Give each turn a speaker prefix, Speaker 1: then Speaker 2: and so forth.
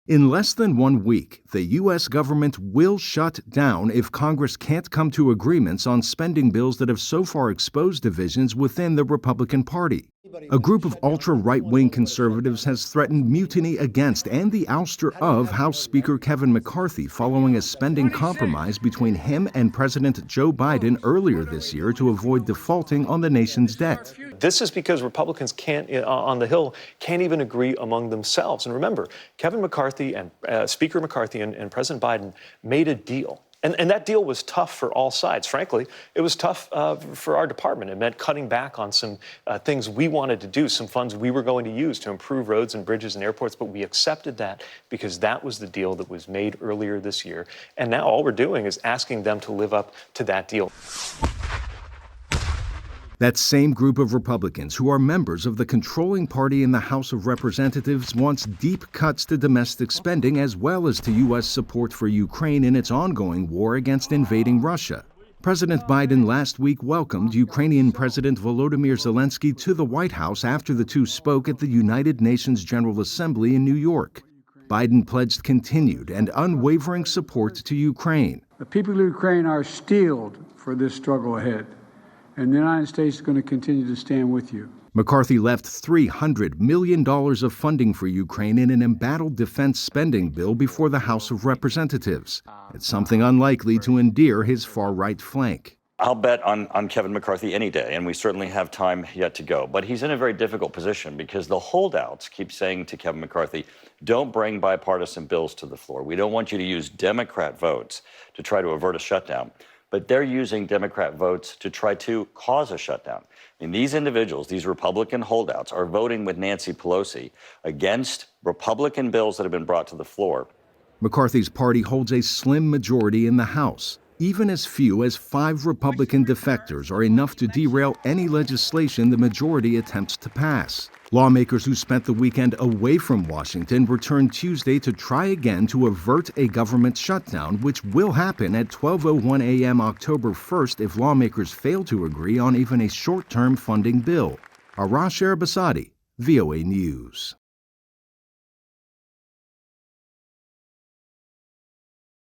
Speaker 1: In less than 1 week, the U.S. government will shut down if Congress can't come to agreements on spending bills that have so far exposed divisions within the Republican Party. A group of ultra-right-wing conservatives has threatened mutiny against and the ouster of House Speaker Kevin McCarthy following a spending compromise between him and President Joe Biden earlier this year to avoid defaulting on the nation's debt.
Speaker 2: This is because Republicans on the Hill can't even agree among themselves. And remember, Kevin McCarthy and Speaker McCarthy and President Biden made a deal. And that deal was tough for all sides. Frankly, it was tough for our department. It meant cutting back on some things we wanted to do, some funds we were going to use to improve roads and bridges and airports. But we accepted that because that was the deal that was made earlier this year. And now all we're doing is asking them to live up to that deal.
Speaker 1: That same group of Republicans who are members of the controlling party in the House of Representatives wants deep cuts to domestic spending as well as to U.S. support for Ukraine in its ongoing war against invading Russia. President Biden last week welcomed Ukrainian President Volodymyr Zelensky to the White House after the two spoke at the United Nations General Assembly in New York. Biden pledged continued and unwavering support to Ukraine.
Speaker 3: The people of Ukraine are steeled for this struggle ahead. And the United States is going to continue to stand with you.
Speaker 1: McCarthy left $300 million of funding for Ukraine in an embattled defense spending bill before the House of Representatives. It's something unlikely to endear his far-right flank.
Speaker 4: I'll bet on Kevin McCarthy any day, and we certainly have time yet to go. But he's in a very difficult position because the holdouts keep saying to Kevin McCarthy, don't bring bipartisan bills to the floor. We don't want you to use Democrat votes to try to avert a shutdown. But they're using Democrat votes to try to cause a shutdown. I mean, these individuals, these Republican holdouts, are voting with Nancy Pelosi against Republican bills that have been brought to the floor.
Speaker 1: McCarthy's party holds a slim majority in the House. Even as few as 5 Republican defectors are enough to derail any legislation the majority attempts to pass. Lawmakers who spent the weekend away from Washington returned Tuesday to try again to avert a government shutdown, which will happen at 12:01 a.m. October 1st if lawmakers fail to agree on even a short-term funding bill. Arash, Arabasadi, VOA News.